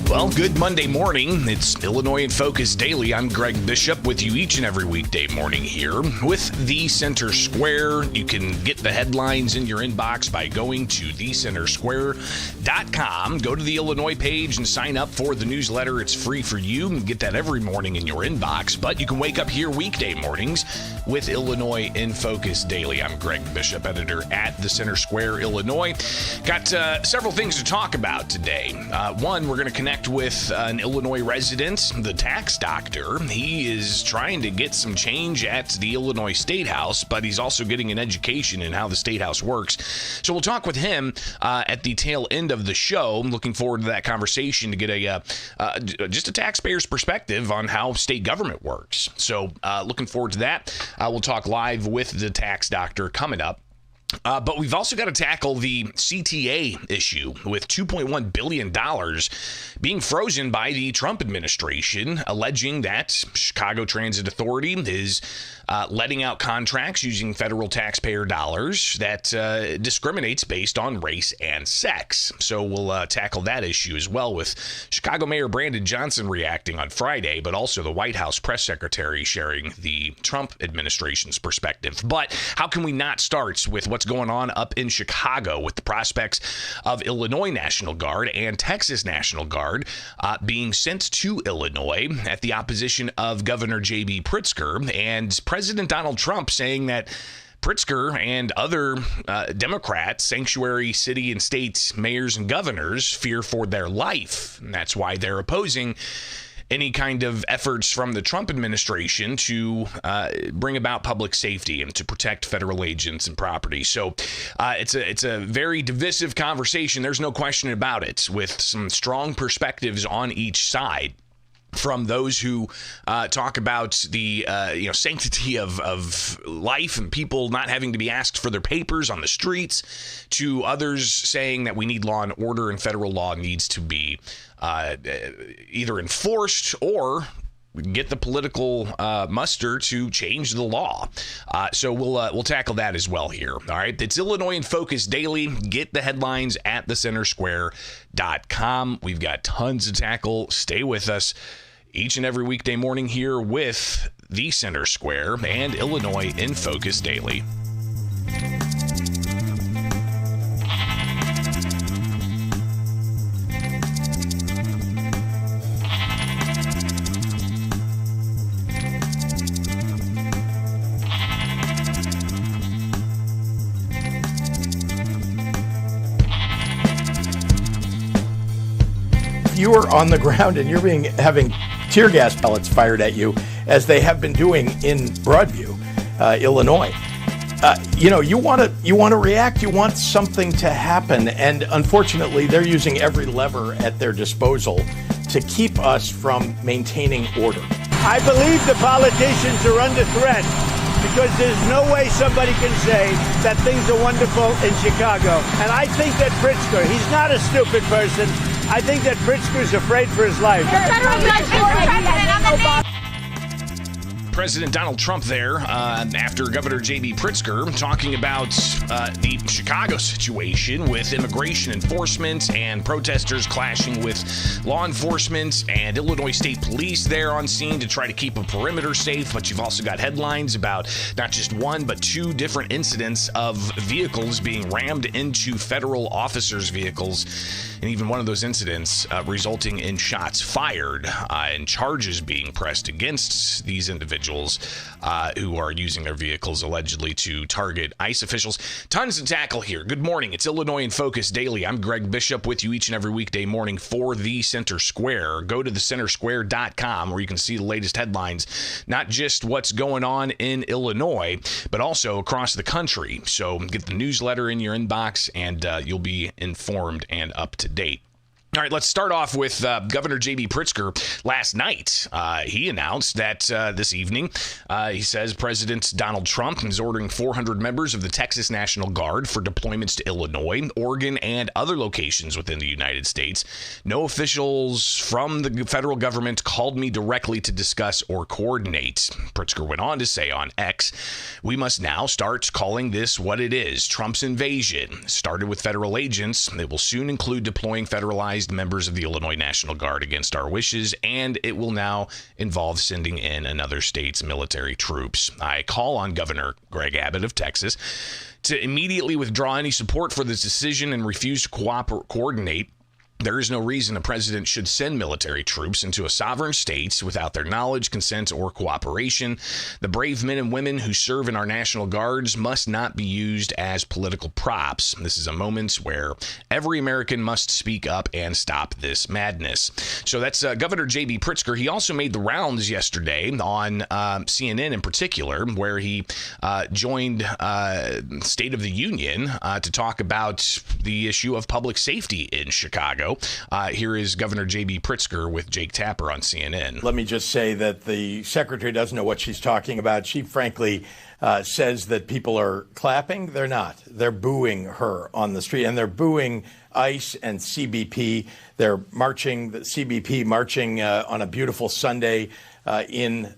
Well, good Monday morning. It's Illinois in Focus Daily. I'm Greg Bishop with you each and every weekday morning here with The Center Square. You can get the headlines in your inbox by going to thecentersquare.com. Go to the Illinois page and sign up for the newsletter. It's free for you. You can get that every morning in your inbox, but you can wake up here weekday mornings with Illinois in Focus Daily. I'm Greg Bishop, editor at The Center Square, Illinois. Got several things to talk about today. One, we're going to connect with an Illinois resident, the tax doctor. He is trying to get some change at the Illinois State House, but he's also getting an education in how the State House works. So we'll talk with him at the tail end of the show. I'm looking forward to that conversation to get just a taxpayer's perspective on how state government works. So looking forward to that. We'll talk live with the tax doctor coming up. But we've also got to tackle the CTA issue with $2.1 billion being frozen by the Trump administration, alleging that Chicago Transit Authority is letting out contracts using federal taxpayer dollars that discriminates based on race and sex. So we'll tackle that issue as well with Chicago Mayor Brandon Johnson reacting on Friday, but also the White House press secretary sharing the Trump administration's perspective. But how can we not start with what's going on up in Chicago with the prospects of Illinois National Guard and Texas National Guard being sent to Illinois at the opposition of Governor J.B. Pritzker, and President Donald Trump saying that Pritzker and other Democrats, sanctuary city and state mayors and governors, fear for their life. And that's why they're opposing any kind of efforts from the Trump administration to bring about public safety and to protect federal agents and property. So it's a very divisive conversation. There's no question about it, with some strong perspectives on each side. From those who talk about the sanctity of life and people not having to be asked for their papers on the streets, to others saying that we need law and order and federal law needs to be either enforced or get the political muster to change the law. So we'll tackle that as well here. All right. It's Illinois in Focus Daily. Get the headlines at thecentersquare.com. We've got tons to tackle. Stay with us each and every weekday morning here with The Center Square and Illinois in Focus Daily. You are on the ground and you're having tear gas pellets fired at you, as they have been doing in Broadview, Illinois. You want to react. You want something to happen, and unfortunately, they're using every lever at their disposal to keep us from maintaining order. I believe the politicians are under threat because there's no way somebody can say that things are wonderful in Chicago. And I think that Pritzker, he's not a stupid person. I think that Pritzker's afraid for his life. President Donald Trump there after Governor J.B. Pritzker talking about the Chicago situation with immigration enforcement and protesters clashing with law enforcement and Illinois State Police there on scene to try to keep a perimeter safe. But you've also got headlines about not just one, but two different incidents of vehicles being rammed into federal officers' vehicles. And even one of those incidents resulting in shots fired and charges being pressed against these individuals. individuals who are using their vehicles allegedly to target ICE officials. Tons to tackle here. Good morning. It's Illinois in Focus Daily. I'm Greg Bishop with you each and every weekday morning for the Center Square. Go to thecentersquare.com where you can see the latest headlines, not just what's going on in Illinois, but also across the country. So get the newsletter in your inbox and you'll be informed and up to date. All right, let's start off with Governor J.B. Pritzker. Last night, he announced that this evening, he says President Donald Trump is ordering 400 members of the Texas National Guard for deployments to Illinois, Oregon, and other locations within the United States. No officials from the federal government called me directly to discuss or coordinate. Pritzker went on to say on X, we must now start calling this what it is, Trump's invasion. Started with federal agents. It will soon include deploying federalized members of the Illinois National Guard against our wishes, and it will now involve sending in another state's military troops. I call on Governor Greg Abbott of Texas to immediately withdraw any support for this decision and refuse to coordinate. There is no reason a president should send military troops into a sovereign state without their knowledge, consent, or cooperation. The brave men and women who serve in our National Guards must not be used as political props. This is a moment where every American must speak up and stop this madness. So that's Governor J.B. Pritzker. He also made the rounds yesterday on CNN in particular, where he joined State of the Union to talk about the issue of public safety in Chicago. Here is Governor J.B. Pritzker with Jake Tapper on CNN. Let me just say that the secretary doesn't know what she's talking about. She frankly says that people are clapping. They're not. They're booing her on the street, and they're booing ICE and CBP. They're marching, the CBP marching on a beautiful Sunday in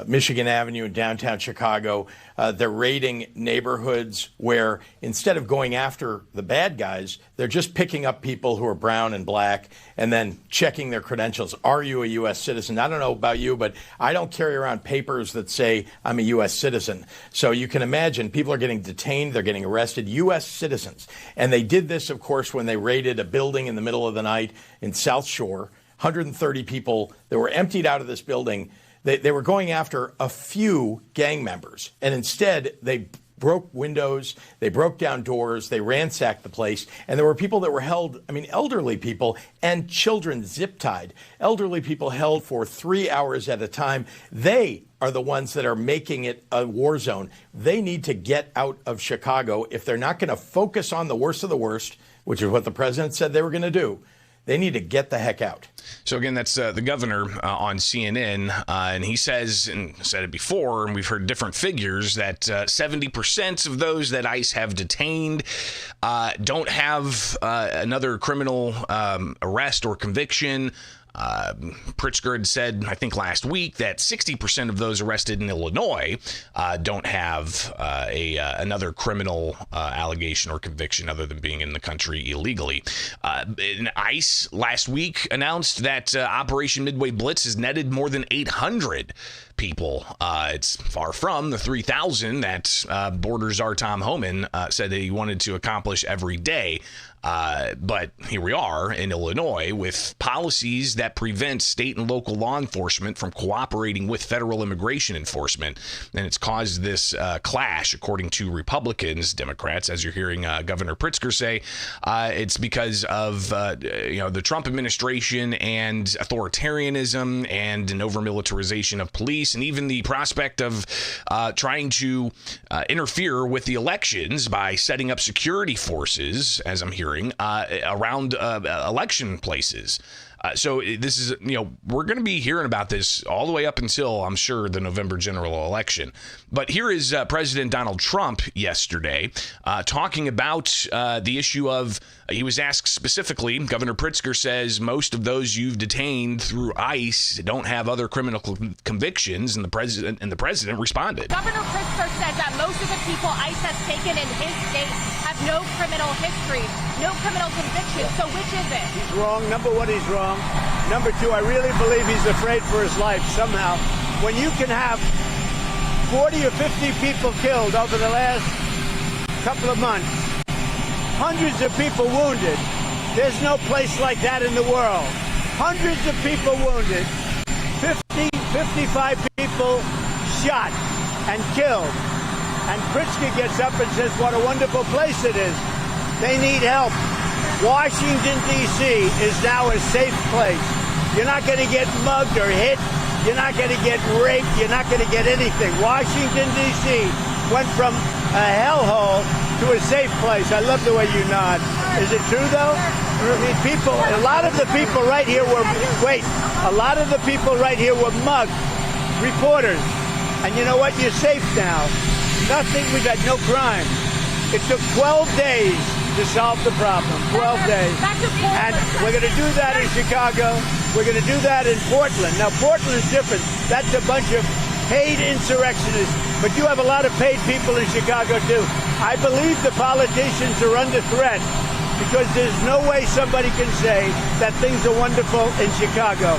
Michigan Avenue in downtown Chicago. They're raiding neighborhoods where instead of going after the bad guys, they're just picking up people who are brown and black and then checking their credentials. Are you a U.S. citizen? I don't know about you, but I don't carry around papers that say I'm a U.S. citizen. So you can imagine people are getting detained. They're getting arrested, U.S. citizens. And they did this, of course, when they raided a building in the middle of the night in South Shore. 130 people that were emptied out of this building. They were going after a few gang members, and instead they broke windows, they broke down doors, they ransacked the place, and there were people that were held, elderly people and children zip-tied. Elderly people held for 3 hours at a time. They are the ones that are making it a war zone. They need to get out of Chicago if they're not going to focus on the worst of the worst, which is what the president said they were going to do. They need to get the heck out. So again, that's the governor on CNN, and he says, and said it before, and we've heard different figures, that 70% of those that ICE have detained don't have another criminal arrest or conviction. Pritzker had said, I think last week, that 60% of those arrested in Illinois don't have another criminal allegation or conviction other than being in the country illegally. And ICE last week announced that Operation Midway Blitz has netted more than 800 people. It's far from the 3,000 that Border Czar Tom Homan said that he wanted to accomplish every day. But here we are in Illinois with policies that prevent state and local law enforcement from cooperating with federal immigration enforcement. And it's caused this clash, according to Republicans. Democrats, as you're hearing Governor Pritzker say, it's because of the Trump administration and authoritarianism and an over-militarization of police, and even the prospect of trying to interfere with the elections by setting up security forces, as I'm hearing, around election places. So this is, we're going to be hearing about this all the way up until, I'm sure, the November general election. But here is President Donald Trump yesterday talking about the issue of, he was asked specifically, Governor Pritzker says most of those you've detained through ICE don't have other criminal convictions, and the president responded. Governor Pritzker says that most of the people ICE has taken in his state have no criminal history, no criminal convictions. So which is it? He's wrong. Number one, he's wrong. Number two, I really believe he's afraid for his life somehow. When you can have 40 or 50 people killed over the last couple of months, hundreds of people wounded, there's no place like that in the world. Hundreds of people wounded, 50, 55 people people shot and killed. And Pritzker gets up and says what a wonderful place it is. They need help. Washington, D.C. is now a safe place. You're not going to get mugged or hit. You're not going to get raped. You're not going to get anything. Washington, D.C. went from a hellhole to a safe place. I love the way you nod. Is it true, though? I mean, a lot of the people right here were mugged, reporters. And you know what? You're safe now. Nothing, we've had no crime. It took 12 days to solve the problem. 12 days. And we're going to do that in Chicago. We're going to do that in Portland. Now, Portland is different. That's a bunch of paid insurrectionists. But you have a lot of paid people in Chicago, too. I believe the politicians are under threat because there's no way somebody can say that things are wonderful in Chicago.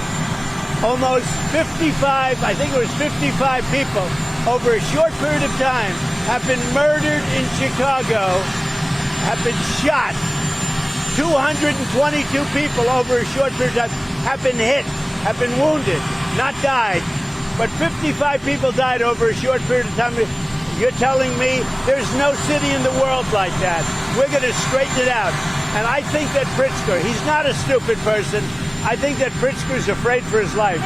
Almost 55, I think it was 55 people over a short period of time have been murdered in Chicago, have been shot. 222 people over a short period of time have been hit, have been wounded, not died. But 55 people died over a short period of time. You're telling me there's no city in the world like that. We're going to straighten it out. And I think that Pritzker, he's not a stupid person. I think that Pritzker's afraid for his life.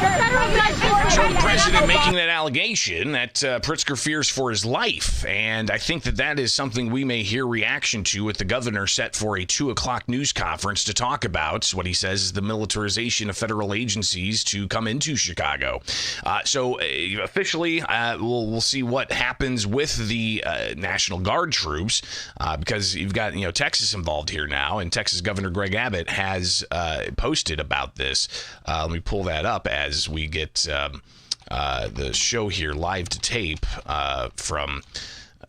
So the president making that allegation that Pritzker fears for his life. And I think that is something we may hear reaction to with the governor set for a 2 o'clock news conference to talk about what he says is the militarization of federal agencies to come into Chicago. So officially, we'll see what happens with the National Guard troops because you've got Texas involved here now. And Texas Governor Greg Abbott has posted about this. Let me pull that up as we get the show here live to tape from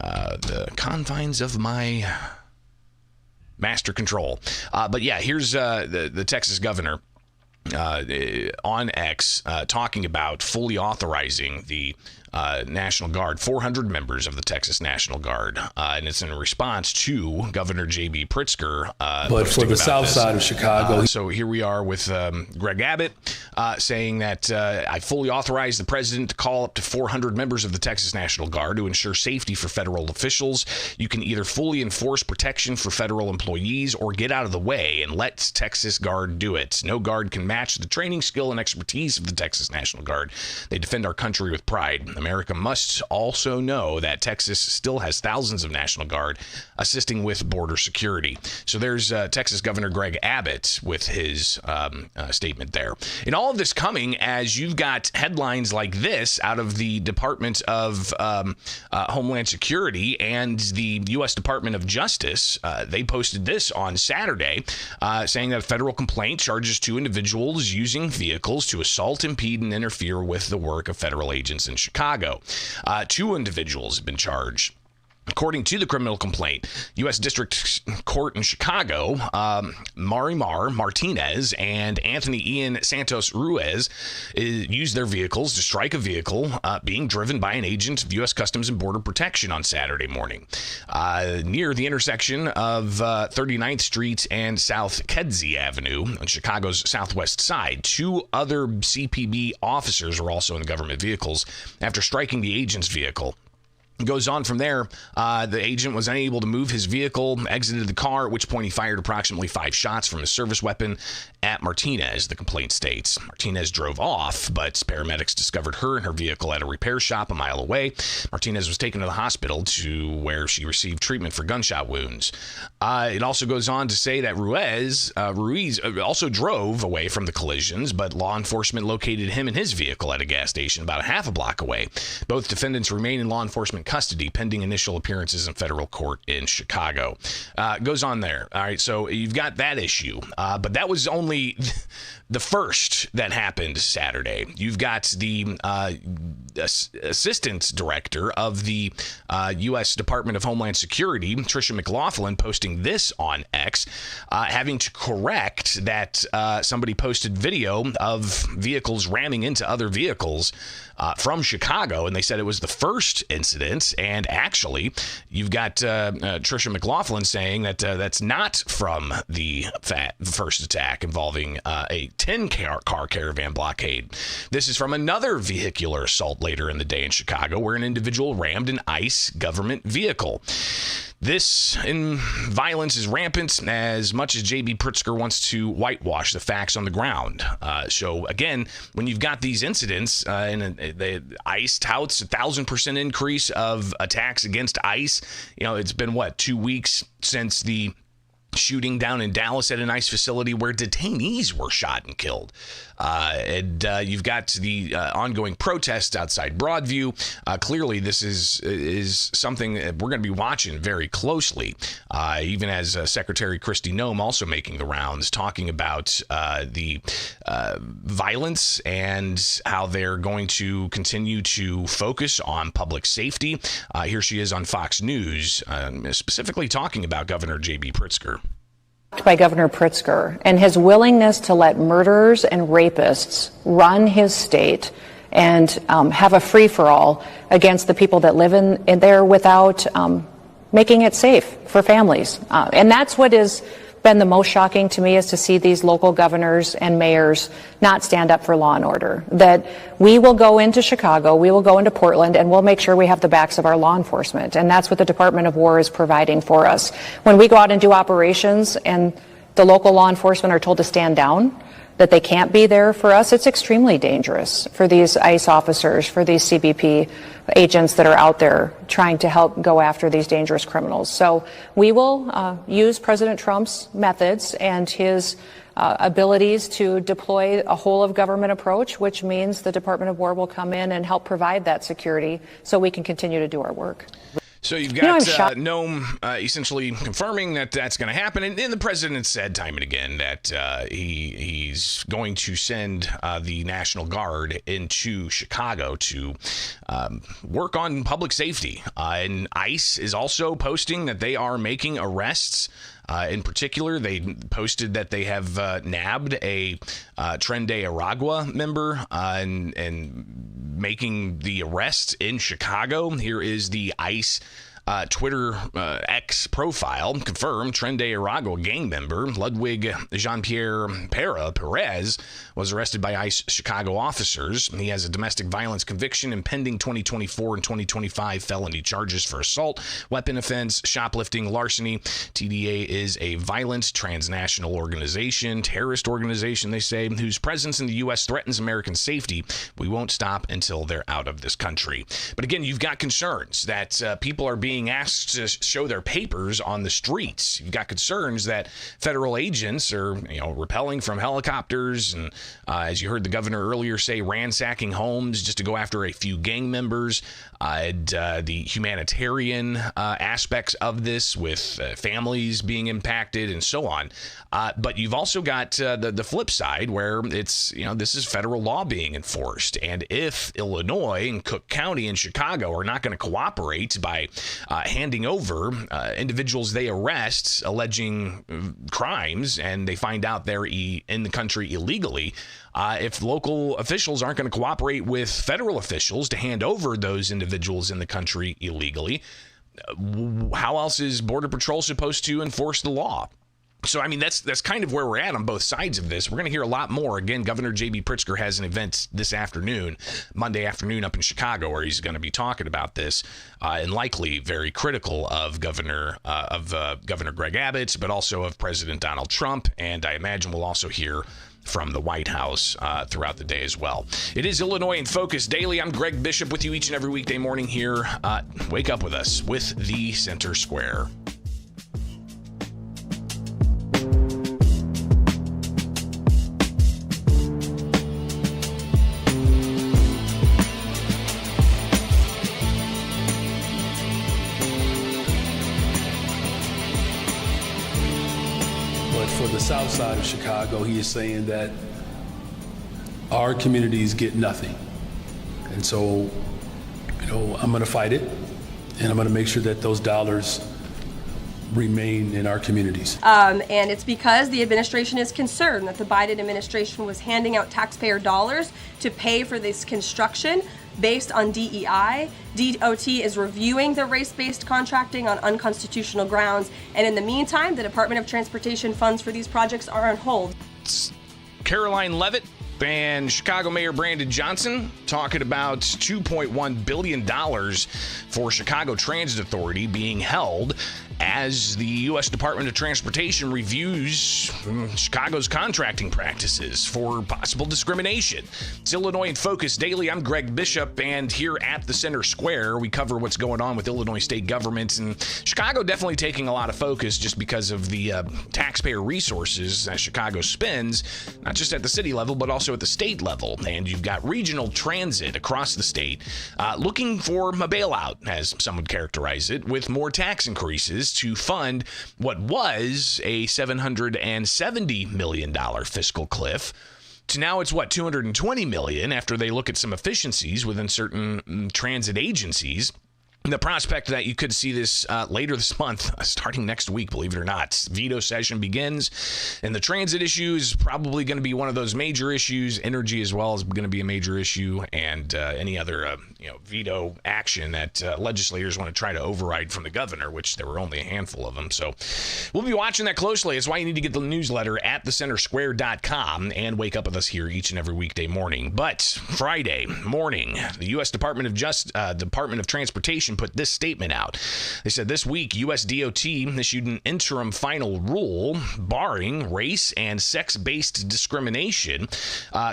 the confines of my master control. But yeah, here's the Texas governor on X talking about fully authorizing the National Guard, 400 members of the Texas National Guard, and it's in response to Governor J.B. Pritzker. But for the south side of Chicago. So here we are with Greg Abbott saying that I fully authorize the president to call up to 400 members of the Texas National Guard to ensure safety for federal officials. You can either fully enforce protection for federal employees or get out of the way and let Texas Guard do it. No guard can match the training, skill, and expertise of the Texas National Guard. They defend our country with pride. America must also know that Texas still has thousands of National Guard assisting with border security. So there's Texas Governor Greg Abbott with his statement there. And all of this coming as you've got headlines like this out of the Department of Homeland Security and the U.S. Department of Justice. They posted this on Saturday saying that a federal complaint charges 2 individuals using vehicles to assault, impede, and interfere with the work of federal agents in Chicago. 2 individuals have been charged. According to the criminal complaint, U.S. District Court in Chicago, Marimar Martinez and Anthony Ian Santos Ruiz used their vehicles to strike a vehicle being driven by an agent of U.S. Customs and Border Protection on Saturday morning. Near the intersection of 39th Street and South Kedzie Avenue on Chicago's southwest side, 2 other CPB officers were also in government vehicles after striking the agent's vehicle. Goes on from there. The agent was unable to move his vehicle, exited the car, at which point he fired approximately 5 shots from his service weapon at Martinez, the complaint states. Martinez drove off, but paramedics discovered her and her vehicle at a repair shop a mile away. Martinez was taken to the hospital where she received treatment for gunshot wounds. It also goes on to say that Ruiz also drove away from the collisions, but law enforcement located him and his vehicle at a gas station about a half a block away. Both defendants remain in law enforcement custody pending initial appearances in federal court in Chicago. Goes on there. All right, so you've got that issue, but that was only the first that happened Saturday. You've got the assistant director of the U.S. Department of Homeland Security, Tricia McLaughlin, posting this on X, having to correct that somebody posted video of vehicles ramming into other vehicles from Chicago, and they said it was the first incident. And actually, you've got Tricia McLaughlin saying that that's not from the first attack involving a 10-car caravan blockade. This is from another vehicular assault later in the day in Chicago, where an individual rammed an ICE government vehicle. This violence is rampant as much as J.B. Pritzker wants to whitewash the facts on the ground. So, again, when you've got these incidents, and the ICE touts 1,000% increase of attacks against ICE, it's been, 2 weeks since the shooting down in Dallas at an ICE facility where detainees were shot and killed. And you've got the ongoing protests outside Broadview. Clearly, this is something that we're going to be watching very closely, even as Secretary Kristi Noem also making the rounds, talking about the violence and how they're going to continue to focus on public safety. Here she is on Fox News, specifically talking about Governor J.B. Pritzker. By Governor Pritzker and his willingness to let murderers and rapists run his state and have a free-for-all against the people that live in there without making it safe for families. And that's what has been the most shocking to me, is to see these local governors and mayors not stand up for law and order. That we will go into Chicago, we will go into Portland, and we'll make sure we have the backs of our law enforcement. And that's what the Department of War is providing for us. When we go out and do operations and the local law enforcement are told to stand down, that they can't be there for us, it's extremely dangerous for these ICE officers, for these CBP agents that are out there trying to help go after these dangerous criminals. So we will use President Trump's methods and his abilities to deploy a whole of government approach, which means the Department of War will come in and help provide that security so we can continue to do our work. So you've got Noem essentially confirming that that's going to happen. And the president said time and again that he's going to send the National Guard into Chicago to work on public safety. And ICE is also posting that they are making arrests. In particular, they posted that they have nabbed a Tren de Aragua member and making the arrest in Chicago. Here is the ICE Twitter X profile. Confirmed, Tren de Aragua gang member Ludwig Jean-Pierre Perez was arrested by ICE Chicago officers. He has a domestic violence conviction and pending 2024 and 2025 felony charges for assault, weapon offense, shoplifting, larceny. TDA is a violent transnational organization, terrorist organization, they say, whose presence in the U.S. threatens American safety. We won't stop until they're out of this country. But again, you've got concerns that people are being asked to show their papers on the streets. You've got concerns that federal agents are, rappelling from helicopters and, as you heard the governor earlier say, ransacking homes just to go after a few gang members. The humanitarian aspects of this with families being impacted and so on. But you've also got the flip side where it's, this is federal law being enforced. And if Illinois and Cook County and Chicago are not going to cooperate by handing over individuals they arrest alleging crimes and they find out they're in the country illegally, if local officials aren't going to cooperate with federal officials to hand over those individuals in the country illegally, how else is Border Patrol supposed to enforce the law? So, that's kind of where we're at on both sides of this. We're going to hear a lot more. Again, Governor J.B. Pritzker has an event this afternoon, Monday afternoon up in Chicago, where he's going to be talking about this and likely very critical of Governor Greg Abbott, but also of President Donald Trump. And I imagine we'll also hear from the White House throughout the day as well. It is Illinois in Focus Daily. I'm Greg Bishop with you each and every weekday morning here. Wake up with us with the Center Square. For the south side of Chicago, he is saying that our communities get nothing. And so, I'm going to fight it, and I'm going to make sure that those dollars remain in our communities. And it's because the administration is concerned that the Biden administration was handing out taxpayer dollars to pay for this construction based on DEI. DOT is reviewing the race-based contracting on unconstitutional grounds, and in the meantime, the Department of Transportation funds for these projects are on hold. Caroline Leavitt and Chicago Mayor Brandon Johnson talking about $2.1 billion for Chicago Transit Authority being held as the U.S. Department of Transportation reviews Chicago's contracting practices for possible discrimination. It's Illinois in Focus Daily. I'm Greg Bishop, and here at the Center Square, we cover what's going on with Illinois state government, and Chicago definitely taking a lot of focus just because of the taxpayer resources that Chicago spends, not just at the city level, but also at the state level. And you've got regional transit across the state looking for a bailout, as some would characterize it, with more tax increases to fund what was a $770 million fiscal cliff to now it's $220 million after they look at some efficiencies within certain transit agencies. The prospect that you could see this later this month, starting next week, believe it or not. Veto session begins, and the transit issue is probably going to be one of those major issues. Energy as well is going to be a major issue, and any other veto action that legislators want to try to override from the governor, which there were only a handful of them. So we'll be watching that closely. It's why you need to get the newsletter at thecentersquare.com and wake up with us here each and every weekday morning. But Friday morning, the U.S. Department of Transportation put this statement out. They said this week, U.S. DOT issued an interim final rule barring race and sex-based discrimination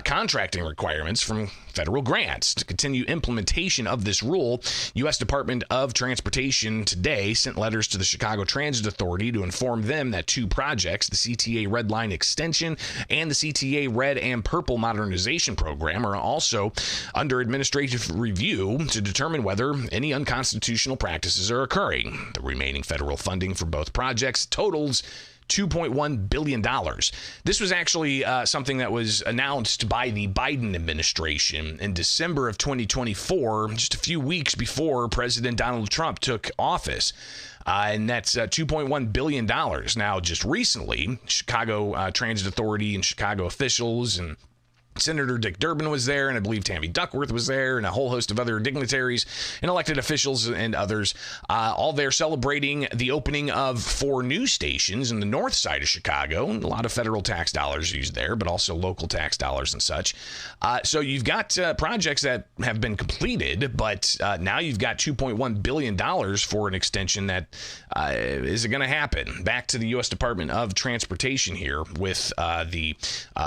contracting requirements from federal grants. To continue implementation of this rule, U.S. Department of Transportation today sent letters to the Chicago Transit Authority to inform them that two projects, the CTA Red Line Extension and the CTA Red and Purple Modernization Program, are also under administrative review to determine whether any unconstitutional practices are occurring. The remaining federal funding for both projects totals $2.1 billion. This was actually something that was announced by the Biden administration in December of 2024, just a few weeks before President Donald Trump took office. And that's $2.1 billion. Now, just recently, Chicago Transit Authority and Chicago officials and Senator Dick Durbin was there, and I believe Tammy Duckworth was there, and a whole host of other dignitaries and elected officials and others, all there celebrating the opening of 4 new stations in the north side of Chicago. A lot of federal tax dollars used there, but also local tax dollars and such. So you've got projects that have been completed, but now you've got $2.1 billion for an extension that is going to happen. Back to the U.S. Department of Transportation here with the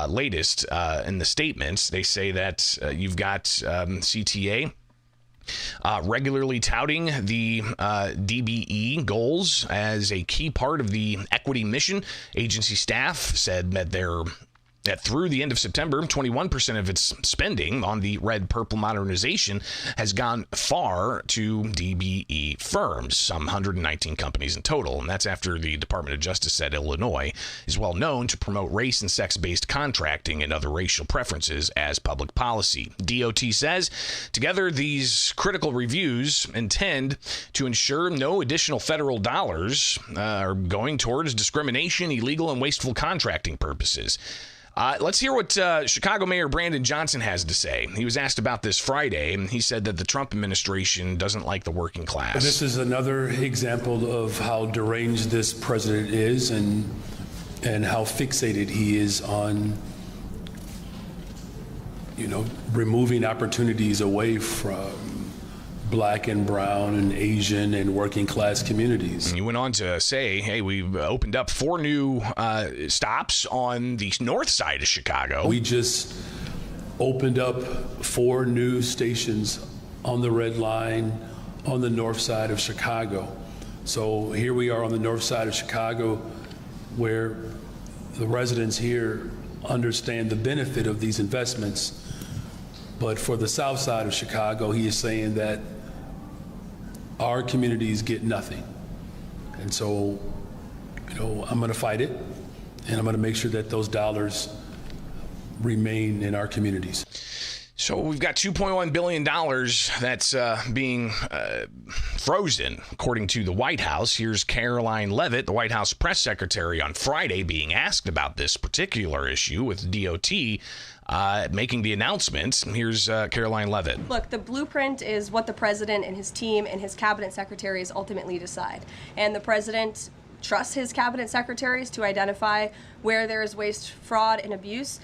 latest in the statements. They say that you've got CTA regularly touting the DBE goals as a key part of the equity mission. Agency staff said that that through the end of September, 21% of its spending on the Red Purple modernization has gone far to DBE firms, some 119 companies in total. And that's after the Department of Justice said Illinois is well known to promote race and sex-based contracting and other racial preferences as public policy. DOT says, together, these critical reviews intend to ensure no additional federal dollars are going towards discrimination, illegal, and wasteful contracting purposes. Let's hear what Chicago Mayor Brandon Johnson has to say. He was asked about this Friday, and he said that the Trump administration doesn't like the working class. This is another example of how deranged this president is and how fixated he is on, removing opportunities away from Black and brown and Asian and working class communities. And he went on to say, hey, we've opened up 4 new stops on the north side of Chicago. We just opened up 4 new stations on the Red Line on the north side of Chicago. So here we are on the north side of Chicago, where the residents here understand the benefit of these investments. But for the south side of Chicago, he is saying that our communities get nothing. And so, I'm going to fight it, and I'm going to make sure that those dollars remain in our communities. So we've got $2.1 billion that's being frozen, according to the White House. Here's Caroline Leavitt, the White House press secretary, on Friday being asked about this particular issue with DOT making the announcements. Here's Caroline Leavitt. Look, the blueprint is what the president and his team and his cabinet secretaries ultimately decide. And the president trusts his cabinet secretaries to identify where there is waste, fraud, and abuse.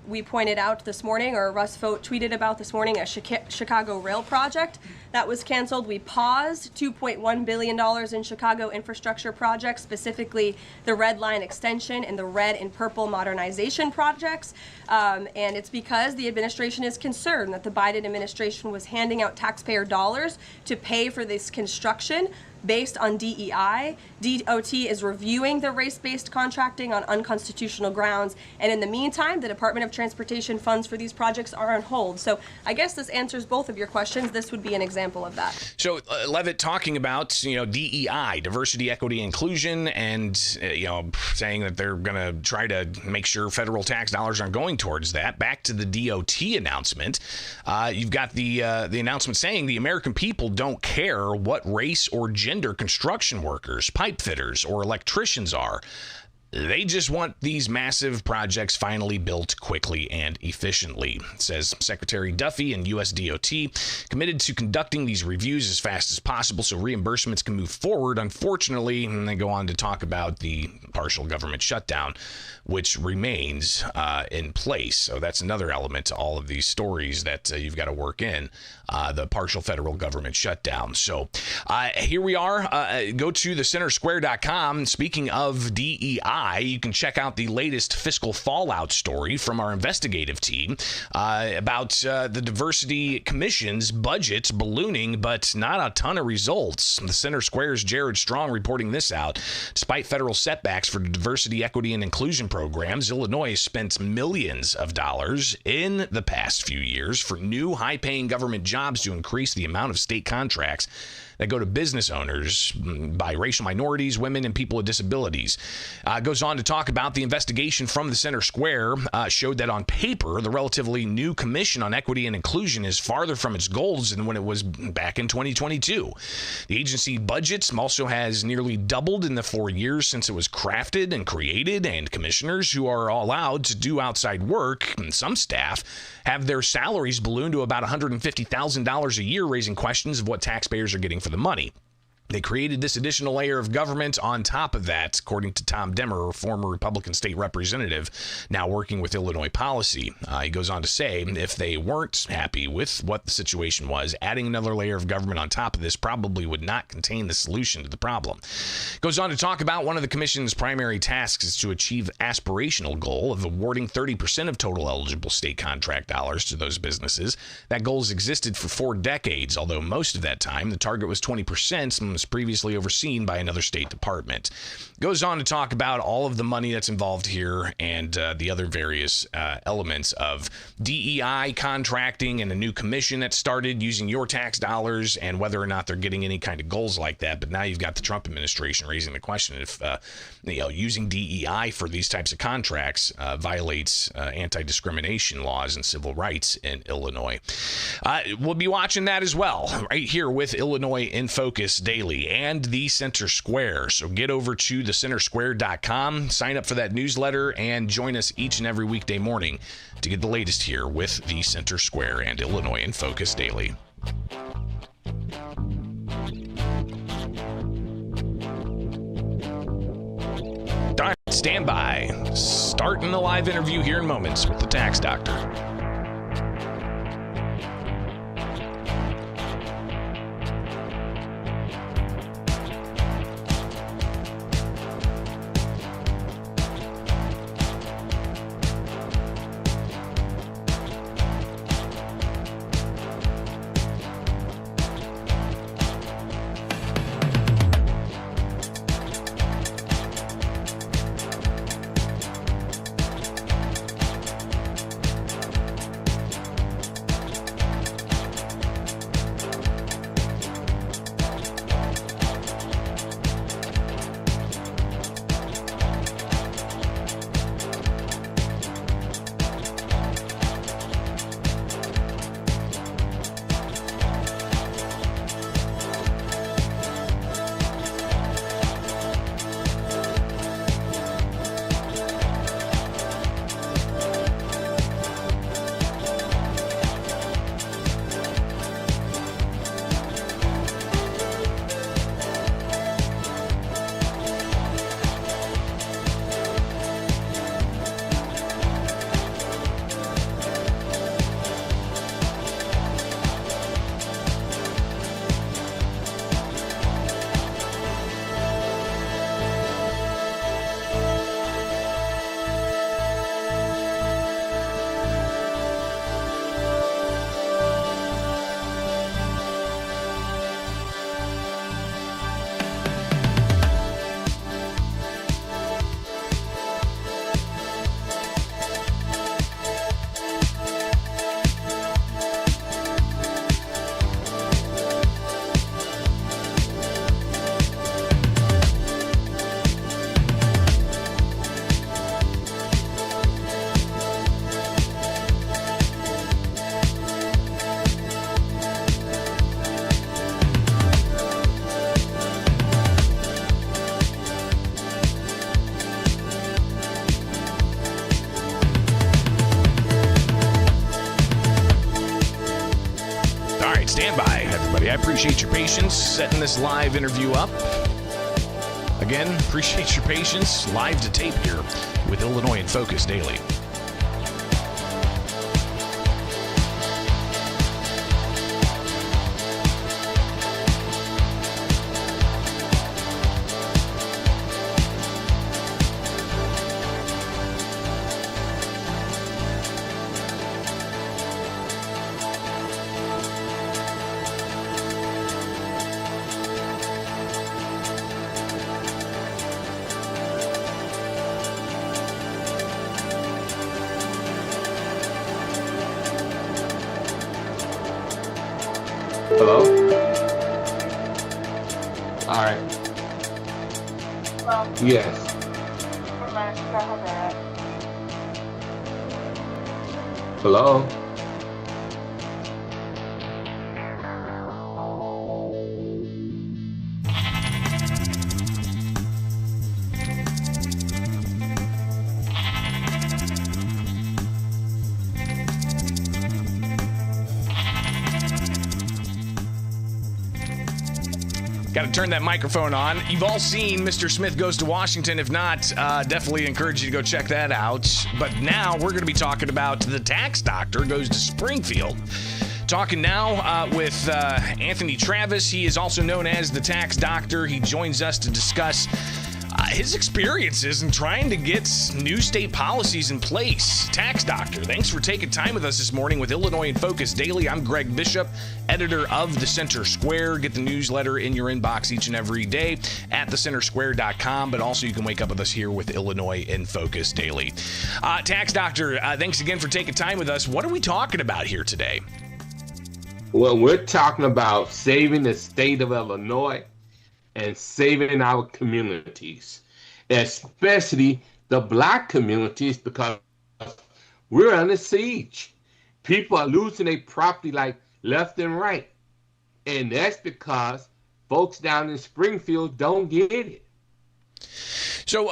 We pointed out this morning, or Russ Vogt tweeted about this morning, a Chicago rail project that was canceled. We paused $2.1 billion in Chicago infrastructure projects, specifically the Red Line extension and the red and purple modernization projects. And it's because the administration is concerned that the Biden administration was handing out taxpayer dollars to pay for this construction based on DEI. DOT is reviewing the race-based contracting on unconstitutional grounds, and in the meantime, the Department of Transportation funds for these projects are on hold. So I guess this answers both of your questions. This would be an example of that. So Leavitt talking about, DEI, diversity, equity, inclusion, and, saying that they're going to try to make sure federal tax dollars aren't going towards that. Back to the DOT announcement. You've got the announcement saying the American people don't care what race or gender construction workers, pipe fitters, or electricians are. They just want these massive projects finally built quickly and efficiently, says Secretary Duffy, and U.S. DOT committed to conducting these reviews as fast as possible so reimbursements can move forward. Unfortunately, and they go on to talk about the partial government shutdown, which remains in place. So that's another element to all of these stories that you've got to work in, the partial federal government shutdown. So here we are. Go to thecentersquare.com. Speaking of DEI, you can check out the latest fiscal fallout story from our investigative team about the Diversity Commission's budgets ballooning, but not a ton of results. The Center Square's Jared Strong reporting this out. Despite federal setbacks for diversity, equity, and inclusion programs, Illinois has spent millions of dollars in the past few years for new high-paying government jobs to increase the amount of state contracts that go to business owners by racial minorities, women, and people with disabilities. Goes on to talk about the investigation from the Center Square showed that on paper, the relatively new Commission on Equity and Inclusion is farther from its goals than when it was back in 2022. The agency budgets also has nearly doubled in the 4 years since it was crafted and created, and commissioners who are allowed to do outside work, and some staff, have their salaries ballooned to about $150,000 a year, raising questions of what taxpayers are getting for the money. They created this additional layer of government on top of that, according to Tom Demmer, a former Republican state representative, now working with Illinois policy. He goes on to say if they weren't happy with what the situation was, adding another layer of government on top of this probably would not contain the solution to the problem. Goes on to talk about one of the commission's primary tasks is to achieve aspirational goal of awarding 30% of total eligible state contract dollars to those businesses. That goal has existed for 4 decades, although most of that time the target was 20% and was previously overseen by another state department. Goes on to talk about all of the money that's involved here and the other various elements of DEI contracting and a new commission that started using your tax dollars and whether or not they're getting any kind of goals like that. But now you've got the Trump administration raising the question if using DEI for these types of contracts violates anti-discrimination laws and civil rights in Illinois. We'll be watching that as well right here with Illinois in Focus Daily and the Center Square. So get over to thecentersquare.com, sign up for that newsletter, and join us each and every weekday morning to get the latest here with the Center Square and Illinois in Focus Daily. All right, stand by. Starting the live interview here in moments with the Tax Doctor. everybody. I appreciate your patience setting this live interview up. Again, appreciate your patience. Live to tape here with Illinois in Focus Daily. Hello? All right. Well, Yes. Hello? Got to turn that microphone on. You've all seen Mr. Smith Goes to Washington. If not, definitely encourage you to go check that out. But now we're going to be talking about the tax doctor goes to Springfield. Talking now with Anthony Travis. He is also known as the tax doctor. He joins us to discuss his experiences in trying to get new state policies in place. Tax doctor, thanks for taking time with us this morning with Illinois in Focus Daily. I'm Greg Bishop, editor of the Center Square. Get the newsletter in your inbox each and every day at thecentersquare.com, but also you can wake up with us here with Illinois in Focus Daily. Tax doctor, thanks again for taking time with us. What are we talking about here today? Well, we're talking about saving the state of Illinois and saving our communities, especially the Black communities, because we're under siege. People are losing their property like left and right. And that's because folks down in Springfield don't get it. So,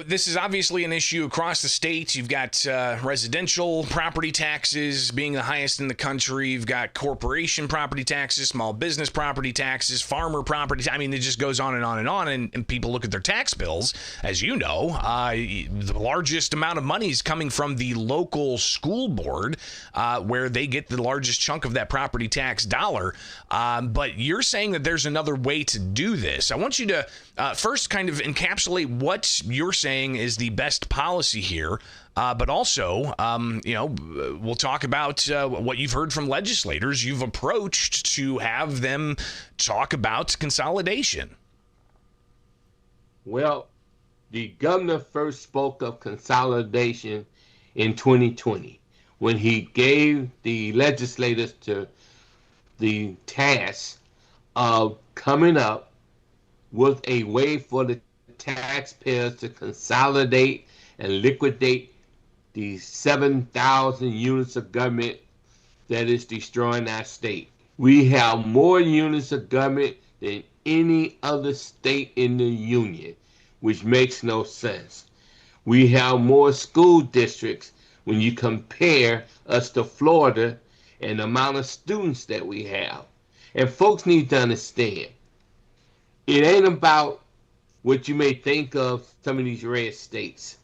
this is obviously an issue across the state. You've got residential property taxes being the highest in the country. You've got corporation property taxes, small business property taxes, farmer property. I mean, it just goes on and on and on. And people look at their tax bills. As you know, the largest amount of money is coming from the local school board, where they get the largest chunk of that property tax dollar. But you're saying that there's another way to do this. I want you to first kind of encapsulate what you're saying is the best policy here, but also, we'll talk about what you've heard from legislators you've approached to have them talk about consolidation. Well, the governor first spoke of consolidation in 2020 when he gave the legislators the task of coming up with a way for the taxpayers to consolidate and liquidate the 7,000 units of government that is destroying our state. We have more units of government than any other state in the union, which makes no sense. We have more school districts when you compare us to Florida and the amount of students that we have. And folks need to understand, it ain't about what you may think of some of these red states.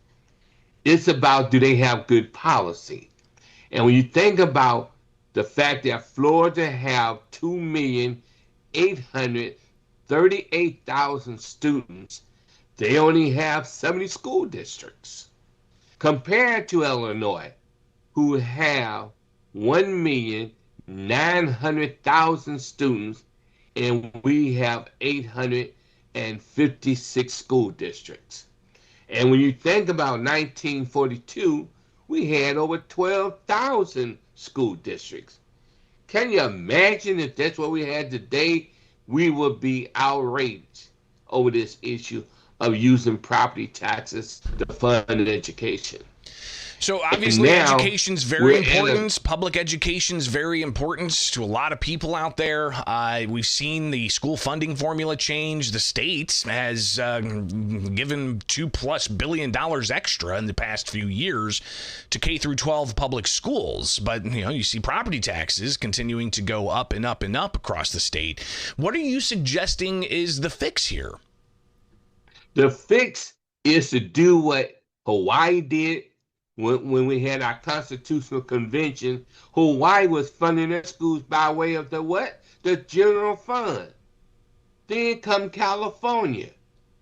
It's about, do they have good policy? And when you think about the fact that Florida have 2,838,000 students, they only have 70 school districts. Compared to Illinois, who have 1,900,000 students, and we have 856 school districts. And when you think about 1942, we had over 12,000 school districts. Can you imagine if that's what we had today? We would be outraged over this issue of using property taxes to fund education. So obviously now, education's very important. Public education's very important to a lot of people out there. We've seen the school funding formula change. The state has given $2+ billion extra in the past few years to K through 12 public schools. But you see property taxes continuing to go up and up and up across the state. What are you suggesting is the fix here? The fix is to do what Hawaii did when we had our constitutional convention. Hawaii was funding their schools by way of the what? The general fund. Then come California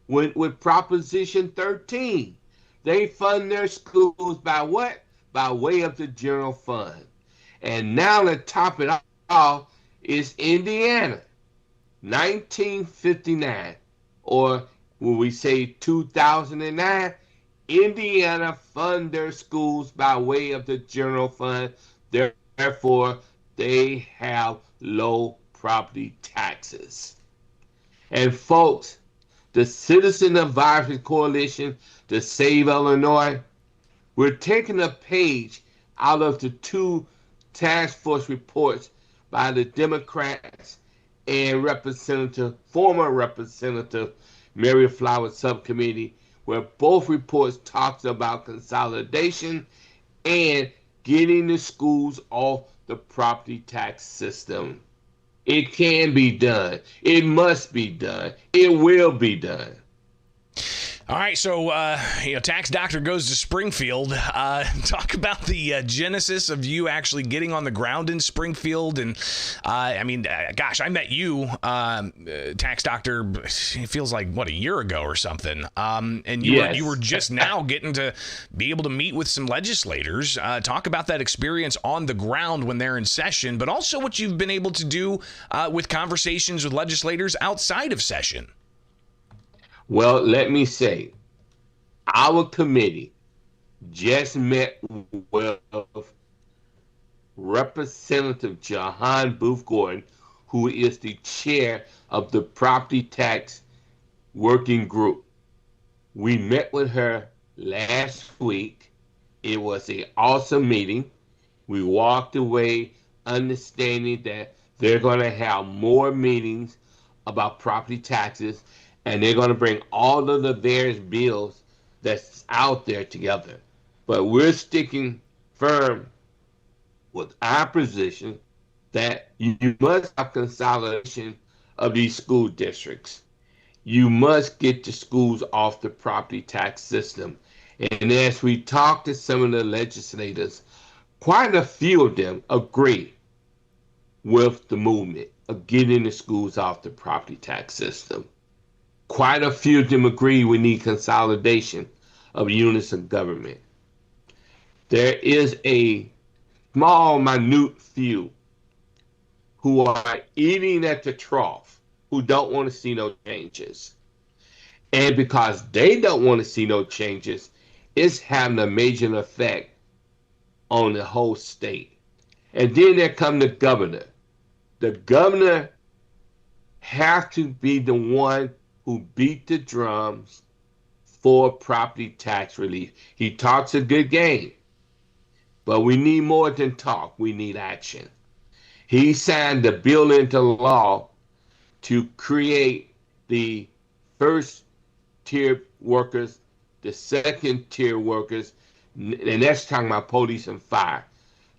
with Proposition 13. They fund their schools by what? By way of the general fund. And now to top it off is Indiana. 1959, or when we say 2009, Indiana fund their schools by way of the general fund. Therefore, they have low property taxes. And folks, the Citizen Advisory Coalition to Save Illinois, we're taking a page out of the 2 task force reports by the Democrats and former Representative Mary Flowers Subcommittee, where both reports talks about consolidation and getting the schools off the property tax system. It can be done. It must be done. It will be done. All right, so Tax Doctor goes to Springfield. Talk about the genesis of you actually getting on the ground in Springfield. And I met you, Tax Doctor, it feels like, a year ago or something. And you were just now getting to be able to meet with some legislators. Talk about that experience on the ground when they're in session, but also what you've been able to do with conversations with legislators outside of session. Well, let me say, our committee just met with Representative Jahan Booth Gordon, who is the chair of the Property Tax Working Group. We met with her last week. It was an awesome meeting. We walked away understanding that they're going to have more meetings about property taxes, and they're going to bring all of the various bills that's out there together. But we're sticking firm with our position that you must have consolidation of these school districts. You must get the schools off the property tax system. And as we talk to some of the legislators, quite a few of them agree with the movement of getting the schools off the property tax system. Quite a few of them agree we need consolidation of units of government. There is a small, minute few who are eating at the trough, who don't want to see no changes. And because they don't want to see no changes, it's having a major effect on the whole state. And then there comes the governor. The governor has to be the one who beat the drums for property tax relief. He talks a good game, but we need more than talk. We need action. He signed the bill into law to create the first tier workers, the second tier workers, and that's talking about police and fire,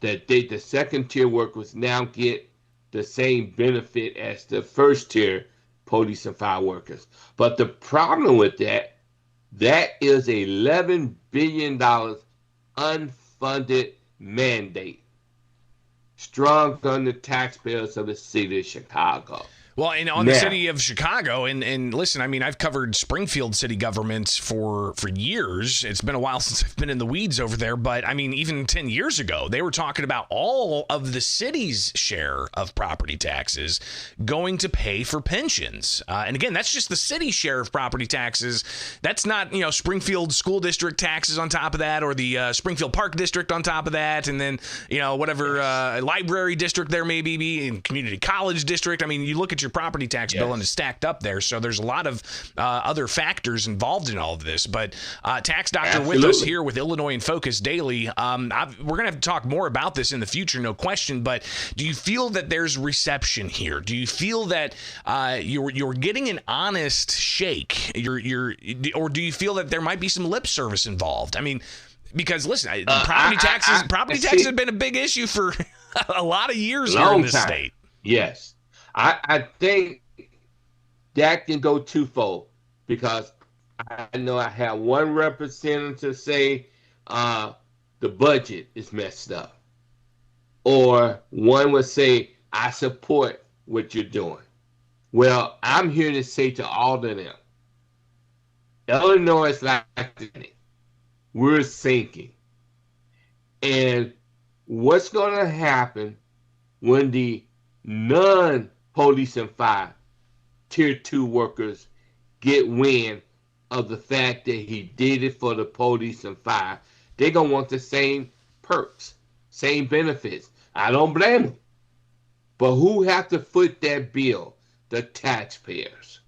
that the second tier workers now get the same benefit as the first tier police and fire workers. But the problem with that is $11 billion unfunded mandate strung on the taxpayers of the city of Chicago. Well, and on the city of Chicago, and listen, I mean, I've covered Springfield city government for years. It's been a while since I've been in the weeds over there, but I mean, even 10 years ago, they were talking about all of the city's share of property taxes going to pay for pensions. And again, that's just the city share of property taxes. That's not, Springfield school district taxes on top of that, or the Springfield Park district on top of that, and then, whatever library district there may be, and community college district. I mean, you look at your property tax bill and it's stacked up there. So there's a lot of other factors involved in all of this. But Tax Doctor with us here with Illinois in Focus Daily. We're going to have to talk more about this in the future, no question. But do you feel that there's reception here? Do you feel that you're getting an honest shake? Or do you feel that there might be some lip service involved? I mean, because listen, property taxes have been a big issue for a lot of years here in this state. Yes, I think that can go twofold, because I know I have one representative say the budget is messed up, or one would say I support what you're doing. Well, I'm here to say to all of them, Illinois is like we're sinking. And what's going to happen when the non-police and fire tier 2 workers get wind of the fact that he did it for the police and fire? They're going to want the same perks, same benefits. I don't blame them. But who have to foot that bill? The taxpayers.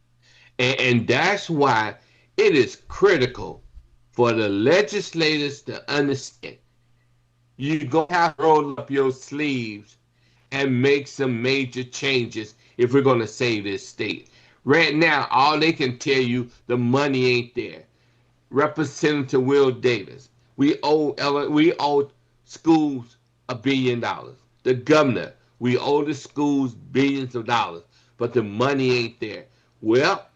And that's why it is critical for the legislators to understand you're going to have to roll up your sleeves and make some major changes if we're going to save this state. Right now, all they can tell you, the money ain't there. Representative Will Davis, we owe schools $1 billion. The governor, we owe the schools billions of dollars, but the money ain't there. Well,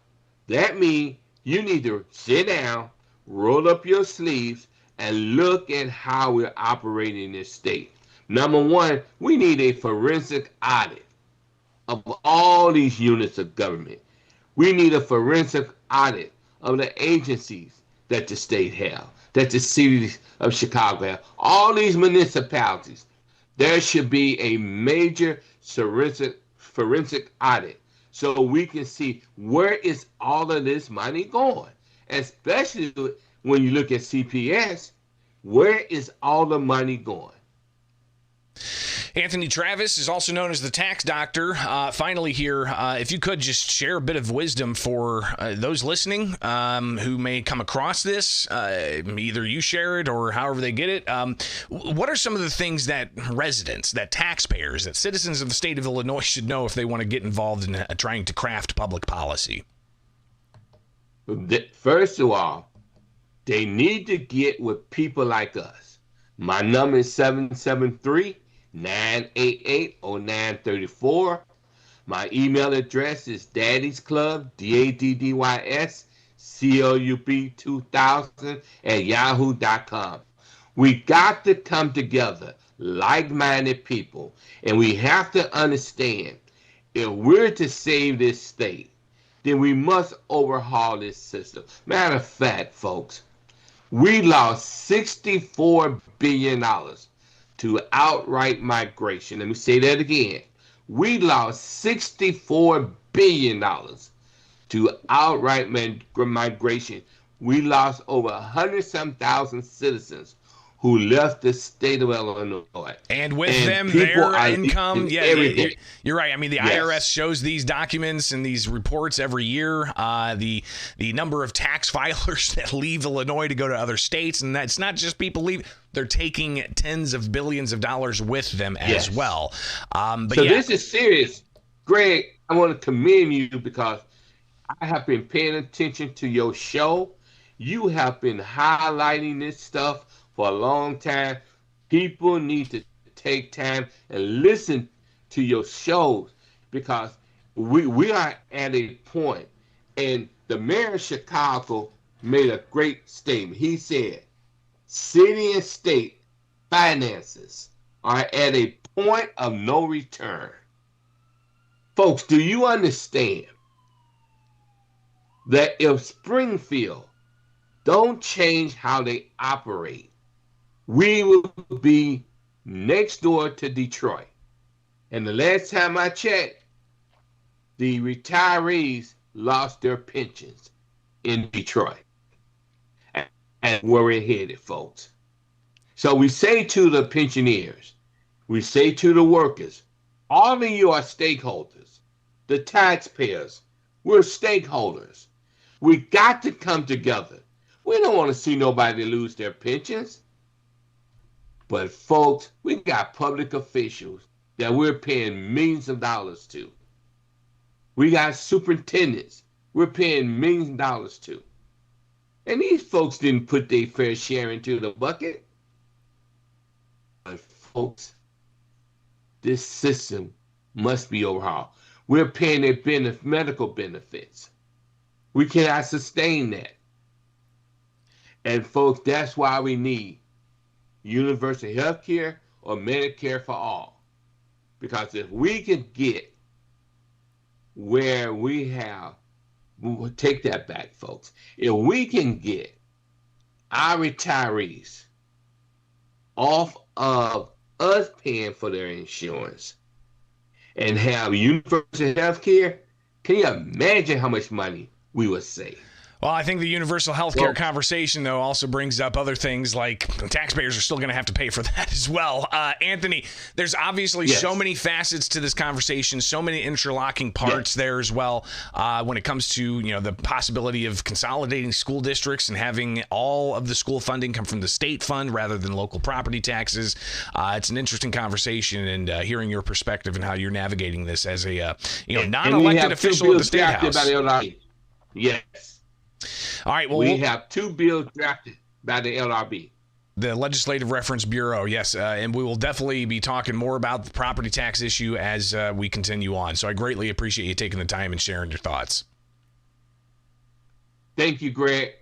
that means you need to sit down, roll up your sleeves, and look at how we're operating in this state. Number one, we need a forensic audit of all these units of government. We need a forensic audit of the agencies that the state have, that the city of Chicago have, all these municipalities. There should be a major forensic audit so we can see where is all of this money going. Especially when you look at CPS, where is all the money going? Anthony Travis is also known as the Tax Doctor. Finally here, if you could just share a bit of wisdom for those listening who may come across this, either you share it or however they get it. What are some of the things that residents, that taxpayers, that citizens of the state of Illinois should know if they want to get involved in trying to craft public policy? First of all, they need to get with people like us. My number is 773-988-0934. My email address is daddysclub, DADDYSCLUB2000 @yahoo.com. We got to come together, like-minded people, and we have to understand, if we're to save this state, then we must overhaul this system. Matter of fact, folks, we lost $64 billion to outright migration. Let me say that again. We lost $64 billion to outright migration. We lost over 100,000 citizens who left the state of Illinois. And with them, their income, you're right. I mean, the IRS shows these documents and these reports every year, the number of tax filers that leave Illinois to go to other states, and that's not just people leaving. They're taking tens of billions of dollars with them as well. This is serious. Greg, I want to commend you because I have been paying attention to your show. You have been highlighting this stuff for a long time. People need to take time and listen to your shows, because we are at a point, and the mayor of Chicago made a great statement. He said, city and state finances are at a point of no return. Folks, do you understand that if Springfield don't change how they operate, we will be next door to Detroit? And the last time I checked, the retirees lost their pensions in Detroit. And where we're headed, folks. So we say to the pensioners, we say to the workers, all of you are stakeholders. the taxpayers. We're stakeholders. We got to come together. We don't want to see nobody lose their pensions. But folks, we got public officials that we're paying millions of dollars to. We got superintendents we're paying millions of dollars to. And these folks didn't put their fair share into the bucket. But folks, this system must be overhauled. We're paying their medical benefits. We cannot sustain that. And folks, that's why we need universal health care or Medicare for all. Because if we can get where we'll take that back, folks. If we can get our retirees off of us paying for their insurance and have universal health care, can you imagine how much money we would save? Well, I think the universal health care conversation, though, also brings up other things like taxpayers are still going to have to pay for that as well. Anthony, there's obviously so many facets to this conversation, so many interlocking parts there as well when it comes to the possibility of consolidating school districts and having all of the school funding come from the state fund rather than local property taxes. It's an interesting conversation, and hearing your perspective and how you're navigating this as a non-elected official at the State House. Yes. All right. Well, we have 2 bills drafted by the LRB. The Legislative Reference Bureau, yes. And we will definitely be talking more about the property tax issue as we continue on. So I greatly appreciate you taking the time and sharing your thoughts. Thank you, Greg.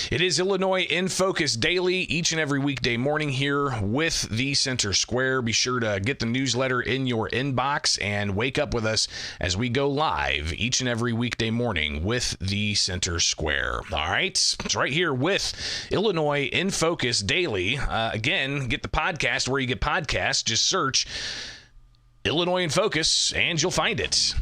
It is Illinois in Focus Daily, each and every weekday morning here with the Center Square. Be sure to get the newsletter in your inbox and wake up with us as we go live each and every weekday morning with the Center Square. All right, it's right here with Illinois in Focus Daily. Again, get the podcast where you get podcasts. Just search Illinois in Focus and you'll find it.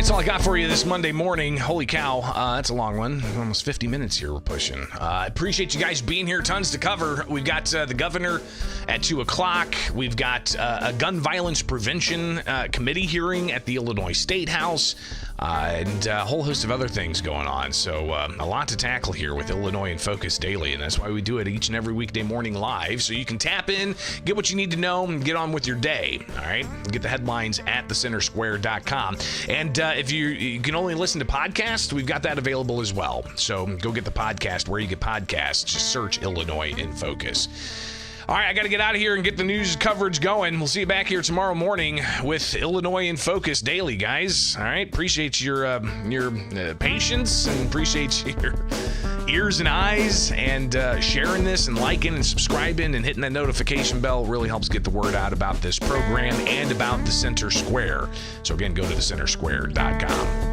That's all I got for you this Monday morning. Holy cow, that's a long one. Almost 50 minutes here we're pushing. Appreciate you guys being here. Tons to cover. We've got the governor at 2 o'clock. We've got a gun violence prevention committee hearing at the Illinois State House. And a whole host of other things going on. So a lot to tackle here with Illinois in Focus Daily, and that's why we do it each and every weekday morning live, so you can tap in, get what you need to know, and get on with your day, all right? Get the headlines at thecentersquare.com. And if you can only listen to podcasts, we've got that available as well. So go get the podcast where you get podcasts. Just search Illinois in Focus. All right, I got to get out of here and get the news coverage going. We'll see you back here tomorrow morning with Illinois in Focus Daily, guys. All right, appreciate your patience and appreciate your ears and eyes and sharing this and liking and subscribing and hitting that notification bell. It really helps get the word out about this program and about the Center Square. So again, go to thecentersquare.com.